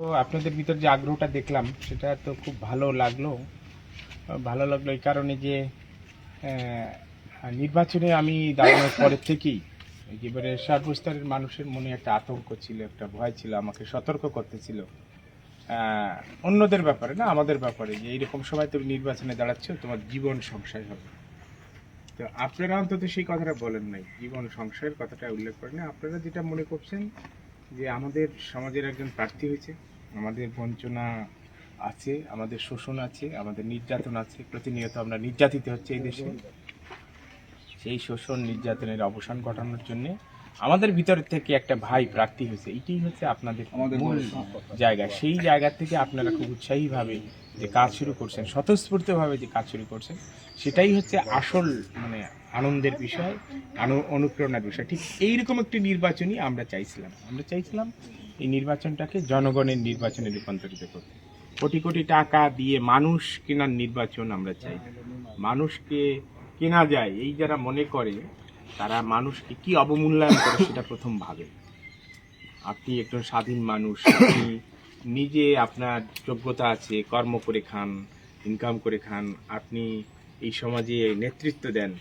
তো আপনাদের ভিতর যে আগ্রহটা দেখলাম সেটা তো খুব ভালো লাগলো এই কারণে যে নির্বাচনে আমি দাঁড়ানোর পরের থেকেই একেবারে সর্বস্তরের মানুষের মনে একটা আতঙ্ক ছিল, একটা ভয় ছিল, আমাকে সতর্ক করতেছিল অন্যদের ব্যাপারে না, আমাদের ব্যাপারে, যে এইরকম সময় তুমি নির্বাচনে দাঁড়াচ্ছ, তোমার জীবন সংশয় হবে। তো আপনারা অন্তত সেই কথাটা বলেন নাই, জীবন সংশয়ের কথাটা উল্লেখ করেন না। আপনারা যেটা মনে করছেন যে আমাদের সমাজের একজন প্রার্থী হয়েছে, আমাদের বঞ্চনা আছে, আমাদের শোষণ আছে, আমাদের নির্যাতন আছে, প্রতিনিয়ত আমরা নির্যাতিত হচ্ছে এই দেশে। সেই শোষণ নির্যাতনের অবসান ঘটানোর জন্য আমাদের ভিতর থেকে একটা ভাই প্রার্থী হয়েছে, এইটাই হচ্ছে আপনাদের মূল জায়গা। সেই জায়গা থেকে আপনারা খুব উৎসাহীভাবে যে কাজ শুরু করছেন, স্বতঃস্ফূর্তভাবে যে কাজ শুরু করছেন, সেটাই হচ্ছে আসল মানে আনন্দের বিষয়, অনুপ্রেরণার বিষয়। ঠিক এইরকম একটি নির্বাচনই আমরা চাইছিলাম এই নির্বাচনটাকে জনগণের নির্বাচনে রূপান্তরিত করতে। কোটি কোটি টাকা দিয়ে মানুষ কেনার নির্বাচন আমরা চাই। মানুষকে কেনা যায় এই যারা মনে করে, তারা মানুষকে কি অবমূল্যায়ন করে সেটা প্রথম ভাবে। আপনি একজন স্বাধীন মানুষ, আপনি নিজে, আপনার যোগ্যতা আছে, কর্ম করে খান, ইনকাম করে খান, আপনি এই সমাজে নেতৃত্ব দেন,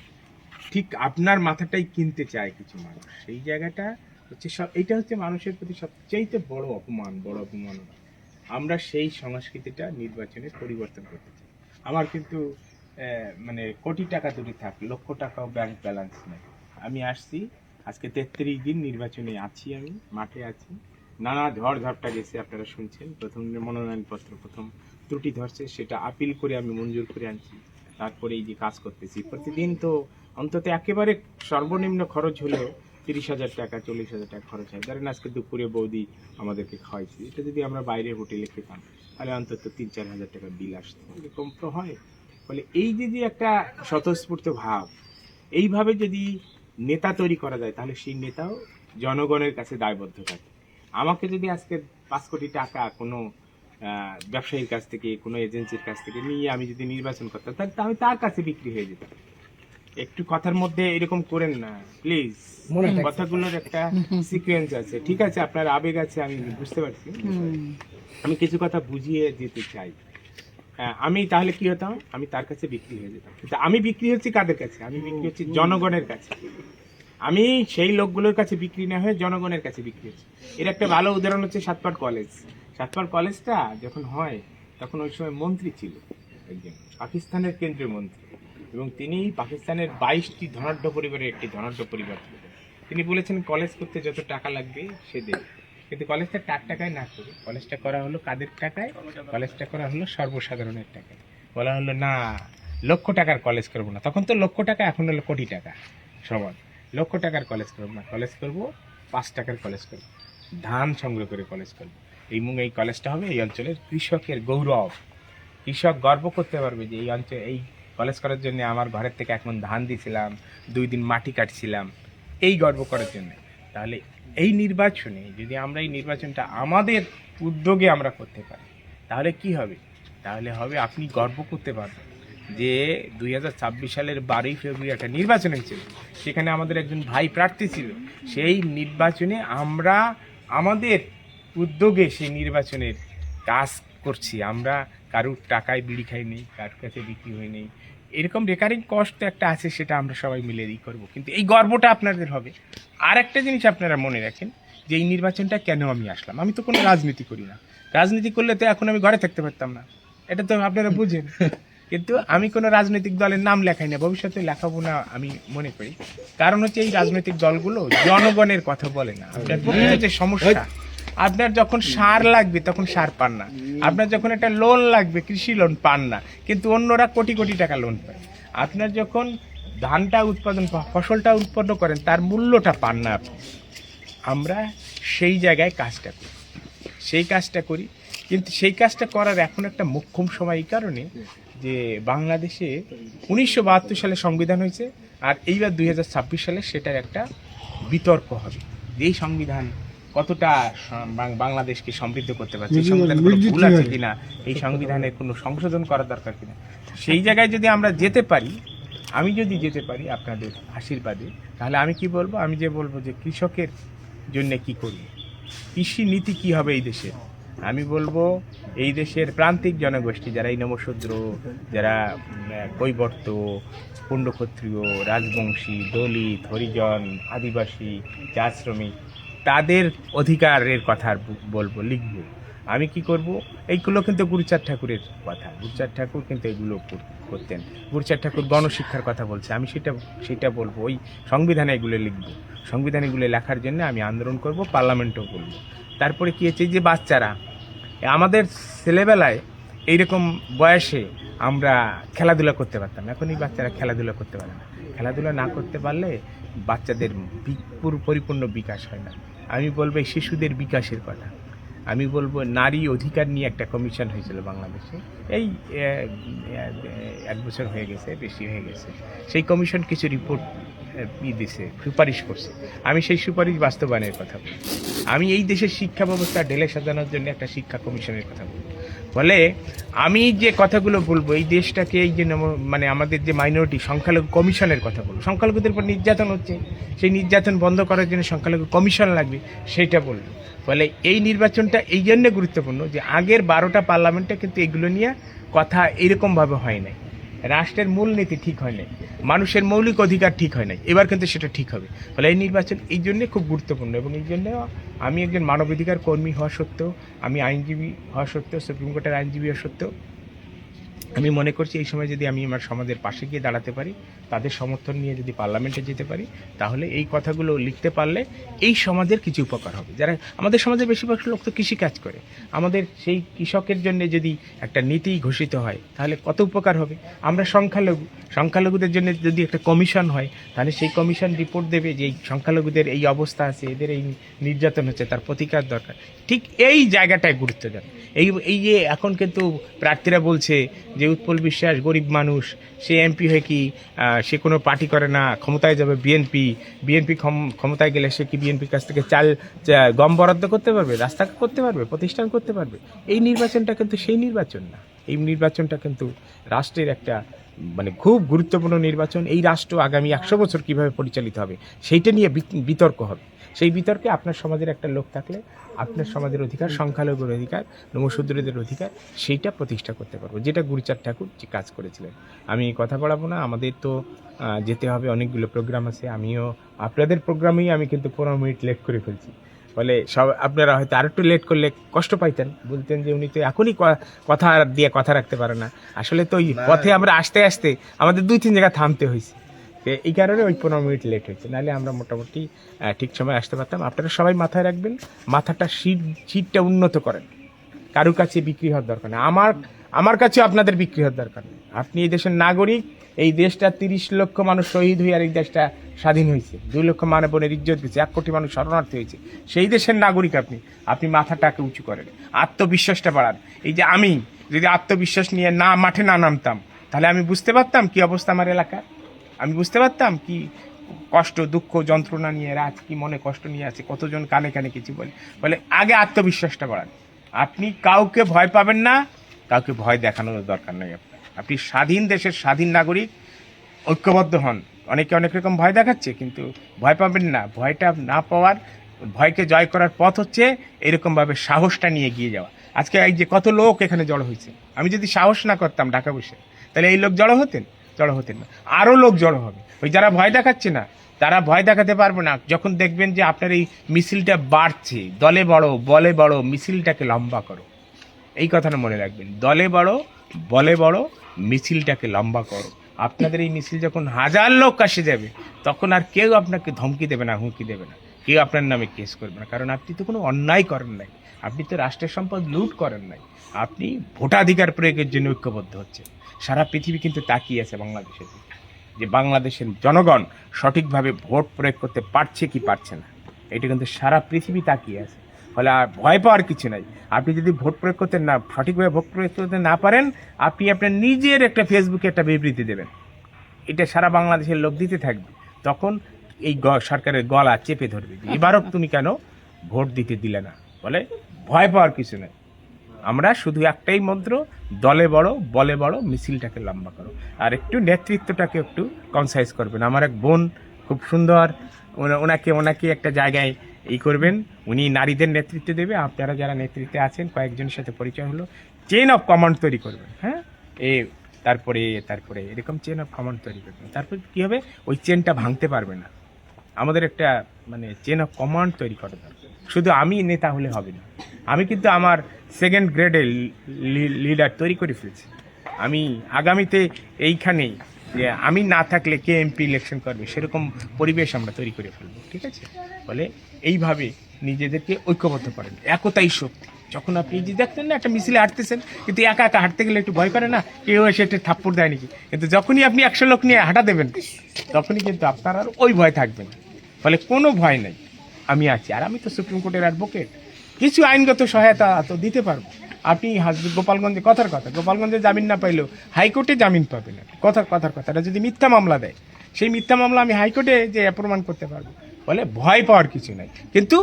ঠিক আপনার মাথাটাই কিনতে চায় কিছু মানুষ। সেই জায়গাটা হচ্ছে এইটা হচ্ছে মানুষের প্রতি সবচাইতে বড় অপমান। আমরা সেই সংস্কৃতিটা নির্বাচনে পরিবর্তন করতে চাই। আমার কিন্তু মানে কোটি টাকা দূরে থাক, লক্ষ টাকাও ব্যাংক ব্যালেন্স নেই। আমি আসছি আজকে 33 দিন নির্বাচনে আছি, আমি মাঠে আছি। নানা ঝড় ঝাপটা গেছে, আপনারা শুনছেন। প্রথম মনোনয়নপত্র প্রথম ত্রুটি ধরছে, সেটা আপিল করে আমি মঞ্জুর করে আনছি। তারপরে এই যে কাজ করতেছি প্রতিদিন, তো অন্তত একেবারে সর্বনিম্ন খরচ হলেও 30,000 টাকা 40,000 টাকা খরচ হয়। ধরেন আজকে দুপুরে বৌদি আমাদেরকে খাওয়াইছে, এটা যদি আমরা বাইরে হোটেলে খেতাম তাহলে অন্তত 3-4 হাজার টাকা বিল আসতো, এরকম তো হয়। ফলে এই যে একটা স্বতঃস্ফূর্ত ভাব, এইভাবে যদি নেতা তৈরি করা যায়, তাহলে সেই নেতাও জনগণের কাছে দায়বদ্ধ থাকে। আমাকে যদি আজকে 5 কোটি টাকা কোনো ব্যবসায়ীর কাছ থেকে, কোনো এজেন্সির কাছ থেকে নিয়ে আমি যদি নির্বাচন করতাম, তাহলে আমি তার কাছে বিক্রি হয়ে যেতাম। একটু কথার মধ্যে এরকম করেন না প্লিজ, কথাগুলোর একটা সিকোয়েন্স আছে, ঠিক আছে? আপনার আবেগ আছে, আমি বুঝতে পারছি। আমি কিছু কথা বুঝিয়ে যেতে চাই। আমি তাহলে কি হতাম, আমি তার কাছে বিক্রি হয়ে যেতাম। কিন্তু আমি বিক্রি হচ্ছি কাদের কাছে? আমি বিক্রি হচ্ছি জনগণের কাছে। আমি সেই লোকগুলোর কাছে বিক্রি না হয়ে জনগণের কাছে বিক্রি হচ্ছে। এর একটা ভালো উদাহরণ হচ্ছে সাতপাড় কলেজ। সাতপাড় কলেজটা যখন হয়, তখন ওই সময় মন্ত্রী ছিল একজন, পাকিস্তানের কেন্দ্রীয় মন্ত্রী, এবং তিনি পাকিস্তানের 22টি ধনাঢ্য পরিবারের একটি ধনাঢ্য পরিবার ছিল। তিনি বলেছেন কলেজ করতে যত টাকা লাগবে সে দেবে, কিন্তু কলেজটা তার টাকায় না করে কলেজটা করা হলো কাদের টাকায়? কলেজটা করা হলো সর্বসাধারণের টাকায়। বলা হলো না, লক্ষ টাকার কলেজ করবো না, তখন তো লক্ষ টাকা, এখন হলো কোটি টাকা সমান। লক্ষ টাকার কলেজ করবো না, কলেজ করবো 5 টাকার কলেজ করবো, ধান সংগ্রহ করে কলেজ করবো। এই কলেজটা হবে এই অঞ্চলের কৃষকের গৌরব। কৃষক গর্ব করতে পারবে যে এই অঞ্চলে এই কলেজ করার জন্য আমার ঘরের থেকে 1 মণ ধান দিয়েছিলাম, 2 দিন মাটি কাটছিলাম, এই গর্ব করার জন্য। তাহলে এই নির্বাচনে যদি আমরা এই নির্বাচনটা আমাদের উদ্যোগে আমরা করতে পারি, তাহলে কি হবে? তাহলে হবে আপনি গর্ব করতে পারবেন যে 2026 সালের 12ই ফেব্রুয়ারি একটা নির্বাচন হয়েছিল, সেখানে আমাদের একজন ভাই প্রার্থী ছিল। সেই নির্বাচনে আমরা আমাদের উদ্যোগে সেই নির্বাচনের কাজ করছি। আমরা কারুর টাকায় বিড়ি খাই নেই, কারুর কাছে বিক্রি হয়ে নেই। এরকম রেকারিং কস্ট একটা আছে, সেটা আমরা সবাই মিলে করবো, কিন্তু এই গর্বটা আপনাদের হবে। আর একটা জিনিস আপনারা মনে রাখেন, যে এই নির্বাচনটা কেন আমি আসলাম। আমি তো কোনো রাজনীতি করি না, রাজনীতি করলে তো এখন আমি ঘরে থাকতে পারতাম না, এটা তো আপনারা বুঝেন। কিন্তু আমি কোনো রাজনৈতিক দলের নাম লেখাই না, ভবিষ্যতে লেখাবো না আমি মনে করি। কারণ হচ্ছে এই রাজনৈতিক দলগুলো জনগণের কথা বলে না। আপনার প্রকৃত যে সমস্যা, আপনার যখন সার লাগবে তখন সার পান না, আপনার যখন একটা লোন লাগবে কৃষি লোন পান না, কিন্তু অন্যরা কোটি কোটি টাকা লোন পায়। আপনার যখন ধানটা উৎপাদন, ফসলটা উৎপন্ন করেন, তার মূল্যটা পান না আপনি। আমরা সেই জায়গায় কাজটা করি, কিন্তু সেই কাজটা করার এখন একটা মোক্ষম সময় এই কারণে যে বাংলাদেশে 1972 সালে সংবিধান হয়েছে, আর এইবার 2026 সালে সেটার একটা বিতর্ক হবে। এই সংবিধান কতটা বাংলাদেশকে সমৃদ্ধ করতে পারছে, সংবিধানে কোনো ভুল আছে কিনা, এই সংবিধানে কোনো সংশোধন করা দরকার কিনা। সেই জায়গায় যদি আমরা যেতে পারি, আমি যদি যেতে পারি আপনাদের আশীর্বাদে, তাহলে আমি কি বলবো? আমি যে বলবো যে কৃষকের জন্য কি করব, কৃষি নীতি কি হবে এই দেশে, আমি বলবো এই দেশের প্রান্তিক জনগোষ্ঠী যারা এই নমশূদ্র, যারা কৈবর্ত, পুণ্ডক্ষত্রিয়, রাজবংশী, দলিত, হরিজন, আদিবাসী, চা শ্রমিক, তাদের অধিকারের কথা বলবো, লিখবো। আমি কি করব, এইগুলো কিন্তু গুরুচাঁদ ঠাকুরের কথা। গুরুচাঁদ ঠাকুর কিন্তু এগুলো করতেন। গুরুচাঁদ ঠাকুর গণশিক্ষার কথা বলছে, আমি সেটা বলবো। ওই সংবিধানে এগুলো লিখবো। সংবিধানে এগুলো লেখার জন্য আমি আন্দোলন করব, পার্লামেন্টেও বলবো। তারপরে কী হচ্ছে, যে বাচ্চারা আমাদের ছেলেবেলায় এইরকম বয়সে আমরা খেলাধুলা করতে পারতাম, এখন এই বাচ্চারা খেলাধুলা করতে পারে না। খেলাধুলা না করতে পারলে বাচ্চাদের পরিপূর্ণ বিকাশ হয় না। আমি বলবো এই শিশুদের বিকাশের কথা। আমি বলবো নারী অধিকার নিয়ে একটা কমিশন হয়েছিল বাংলাদেশে, এই 1 বছর হয়ে গেছে, বেশি হয়ে গেছে। সেই কমিশন কিছু রিপোর্ট দিছে, সুপারিশ করছে। আমি সেই সুপারিশ বাস্তবায়নের কথা বলি। আমি এই দেশের শিক্ষা ব্যবস্থা ঢেলে সাজানোর জন্য একটা শিক্ষা কমিশনের কথা বলি। ফলে আমি যে কথাগুলো বলবো, এই দেশটাকে এই যে মানে আমাদের যে মাইনরিটি সংখ্যালঘু কমিশনের কথা বলবো। সংখ্যালঘুদের উপর নির্যাতন হচ্ছে, সেই নির্যাতন বন্ধ করার জন্য সংখ্যালঘু কমিশন লাগবে, সেইটা বলবো। ফলে এই নির্বাচনটা এই জন্য গুরুত্বপূর্ণ যে আগের 12টা পার্লামেন্টে কিন্তু এগুলো নিয়ে কথা এরকমভাবে হয় নাই। রাষ্ট্রের মূলনীতি ঠিক হয় নাই, মানুষের মৌলিক অধিকার ঠিক হয় নাই। এবার কিন্তু সেটা ঠিক হবে। ফলে এই নির্বাচন এই জন্যে খুব গুরুত্বপূর্ণ। এবং এই জন্য আমি একজন মানবাধিকার কর্মী হওয়া সত্ত্বেও, আমি আইনজীবী হওয়া সত্ত্বেও, সুপ্রিম কোর্টের আইনজীবী হওয়া সত্ত্বেও আমি মনে করছি এই সময় যদি আমি আমার সমাজের পাশে গিয়ে দাঁড়াতে পারি, তাদের সমর্থন নিয়ে যদি পার্লামেন্টে যেতে পারি, তাহলে এই কথাগুলো লিখতে পারলে এই সমাজের কিছু উপকার হবে। যারা আমাদের সমাজের বেশিরভাগ লোক তো কৃষিকাজ করে, আমাদের সেই কৃষকের জন্য যদি একটা নীতি ঘোষিত হয় তাহলে কত উপকার হবে। আমরা সংখ্যালঘুদের জন্য যদি একটা কমিশন হয়, তাহলে সেই কমিশন রিপোর্ট দেবে যে এই সংখ্যালঘুদের এই অবস্থা আছে, এদের এই নির্যাতন হচ্ছে, তার প্রতিকার দরকার। ঠিক এই জায়গাটায় গুরুত্ব দেন। এই যে এখন কিন্তু প্রার্থীরা বলছে যে উৎপল বিশ্বাস গরিব মানুষ, সে এমপি হয়ে কি সে কোনো পার্টি করে না, ক্ষমতায় যাবে বিএনপি ক্ষমতায় গেলে সে কি বিএনপির কাছ থেকে গম বরাদ্দ করতে পারবে, রাস্তা করতে পারবে, প্রতিষ্ঠান করতে পারবে? এই নির্বাচনটা কিন্তু সেই নির্বাচন না। এই নির্বাচনটা কিন্তু রাষ্ট্রের একটা মানে খুব গুরুত্বপূর্ণ নির্বাচন। এই রাষ্ট্র আগামী 100 বছর কীভাবে পরিচালিত হবে সেইটা নিয়ে বিতর্ক হবে। সেই বিতর্কে আপনার সমাজের একটা লোক থাকলে আপনার সমাজের অধিকার, সংখ্যালঘুর অধিকার, নমশূদ্রদের অধিকার, সেইটা প্রতিষ্ঠা করতে পারবো, যেটা গুরুচাঁদ ঠাকুর যে কাজ করেছিলেন। আমি কথা বলাবো না, আমাদের তো যেতে হবে, অনেকগুলো প্রোগ্রাম আছে। আমিও আপনাদের প্রোগ্রামেই আমি কিন্তু 15 মিনিট লেট করে ফেলছি। ফলে সব আপনারা হয়তো আর একটু লেট করলে কষ্ট পাইতেন, বলতেন যে উনি তো এখনই কথা দিয়ে কথা রাখতে পারে না। আসলে তো ওই পথে আমরা আসতে আসতে আমাদের 2-3 জায়গায় থামতে হয়েছে, এই কারণে ওই 15 মিনিট লেট হয়েছে। নাহলে আমরা মোটামুটি ঠিক সময় আসতে পারতাম। আপনারা সবাই মাথায় রাখবেন, মাথাটা সিটটা উন্নত করেন। কারোর কাছে বিক্রি হওয়ার দরকার নেই, আমার কাছেও আপনাদের বিক্রি হওয়ার দরকার নেই। আপনি এই দেশের নাগরিক। এই দেশটা 30 লক্ষ মানুষ শহীদ হয়ে আর এই দেশটা স্বাধীন হয়েছে। 2 লক্ষ মানবনের ইজ্জত দিয়েছে, 1 কোটি মানুষ শরণার্থী হয়েছে। সেই দেশের নাগরিক আপনি মাথাটাকে উঁচু করেন, আত্মবিশ্বাসটা বাড়ান। এই যে আমি যদি আত্মবিশ্বাস নিয়ে মাঠে না নামতাম, তাহলে আমি বুঝতে পারতাম কি অবস্থা আমার এলাকার, আমি বুঝতে পারতাম কি কষ্ট, দুঃখ, যন্ত্রণা নিয়ে রাত কি মনে কষ্ট নিয়ে আছে, কতজন কানে কানে কিছু বলে। আগে আত্মবিশ্বাসটা বাড়ান। আপনি কাউকে ভয় পাবেন না, কাউকে ভয় দেখানোর দরকার নেই। আপনি স্বাধীন দেশের স্বাধীন নাগরিক, ঐক্যবদ্ধ হন। অনেকে অনেক রকম ভয় দেখাচ্ছে, কিন্তু ভয় পাবেন না। ভয়টা না পাওয়ার, ভয়কে জয় করার পথ হচ্ছে এরকমভাবে সাহসটা নিয়ে এগিয়ে যাওয়া। আজকে এই যে কত লোক এখানে জড়ো হয়েছে, আমি যদি সাহস না করতাম ঢাকা বসে, তাহলে এই লোক জড়ো হতেন না, আরও লোক জড়ো হবে। ওই যারা ভয় দেখাচ্ছে না, তারা ভয় দেখাতে পারবে না। যখন দেখবেন যে আপনার এই মিছিলটা বাড়ছে, দলে বড় বলে বড়, মিছিলটাকে লম্বা করো। এই কথাটা মনে রাখবেন, দলে বড় বলে বড়, মিছিলটাকে লম্বা করো। আপনাদের এই মিছিল যখন 1000 লোক আসে যাবে, তখন আর কেউ আপনাকে ধমকি দেবে না, হুমকি দেবে না, কেউ আপনার নামে কেস করবে না। কারণ আপনি তো কোনো অন্যায় করেন নাই, আপনি তো রাষ্ট্রের সম্পদ লুট করেন নাই, আপনি ভোটাধিকার প্রয়োগের জন্য ঐক্যবদ্ধ হচ্ছে। সারা পৃথিবী কিন্তু তাকিয়ে আছে বাংলাদেশের দিকে, যে বাংলাদেশের জনগণ সঠিকভাবে ভোট প্রয়োগ করতে পারছে কি পারছে না। এটা কিন্তু সারা পৃথিবী তাকিয়ে আছে। ফলে আর ভয় পাওয়ার কিছু নাই। আপনি যদি সঠিকভাবে ভোট প্রয়োগ করতে না পারেন, আপনি আপনার নিজের একটা ফেসবুকে একটা বিবৃতি দেবেন, এটা সারা বাংলাদেশের লোক দিতে থাকবে। তখন এই সরকারের গলা চেপে ধরবে, এবারও তুমি কেন ভোট দিতে দিলে না। বলে ভয় পাওয়ার কিছু নেই। আমরা শুধু একটাই মন্ত্র, দলে বড় বলে বড়, মিছিলটাকে লম্বা করো। আর একটু নেতৃত্বটাকে একটু কনসাইজ করবেন। আমার এক বোন খুব সুন্দর, ওনাকে একটা জায়গায় এই করবেন, উনি নারীদের নেতৃত্ব দেবে, আপনারা যারা নেতৃত্বে আছেন কয়েকজনের সাথে পরিচয় হলো, চেন অফ কমান্ড তৈরি করবেন। হ্যাঁ, তারপরে এরকম চেন অফ কমান্ড তৈরি করবেন। তারপর কী হবে, ওই চেনটা ভাঙতে পারবে না। আমাদের একটা মানে চেন অফ কমান্ড তৈরি করা দরকার। শুধু আমি নেতা হলে হবে না। আমি কিন্তু আমার সেকেন্ড গ্রেডের লিডার তৈরি করে ফেলছি। আমি আগামীতে এইখানেই যে আমি না থাকলে কে এমপি ইলেকশন করবে সেরকম পরিবেশ আমরা তৈরি করে ফেলবো। ঠিক আছে, ফলে এইভাবে নিজেদেরকে ঐক্যবদ্ধ করেন, একতাই শক্তি। যখন আপনি যে দেখতেন না একটা মিছিলে হাঁটতেছেন, কিন্তু একা একা হাঁটতে গেলে একটু ভয় করে না, কেউ এসে একটা থাপ্পড় দেয় নাকি, কিন্তু যখনই আপনি 100 লোক নিয়ে হাঁটা দেবেন তখনই কিন্তু আপনার আর ওই ভয় থাকবে না। ফলে কোনো ভয় নেই, আমি আছি। আর আমি তো সুপ্রিম কোর্টের অ্যাডভোকেট, কিছু আইনগত সহায়তা তো দিতে পারবো। আপনি গোপালগঞ্জে গোপালগঞ্জে জামিন না পাইলেও হাইকোর্টে জামিন পাবে না। কথার কথা, এটা যদি মিথ্যা মামলা দেয়, সেই মিথ্যা মামলা আমি হাইকোর্টে যে প্রমাণ করতে পারবো। ফলে ভয় পাওয়ার কিছু নাই, কিন্তু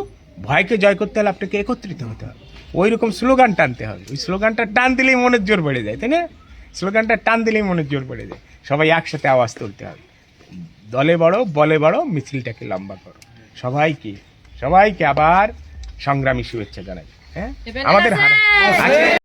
ভয়কে জয় করতে হলে আপনাকে একত্রিত হতে হবে, ওই রকম স্লোগান টানতে হবে। ওই স্লোগানটা টান দিলেই মনের জোর বেড়ে যায়, তাই না? স্লোগানটা টান দিলেই মনের জোর বেড়ে যায়। সবাই একসাথে আওয়াজ তুলতে হবে, দলে বড় বলে বড়, মিছিলটাকে লম্বা করো। সবাইকে আবার সংগ্রামী শুভেচ্ছা জানাই। হ্যাঁ, আমাদের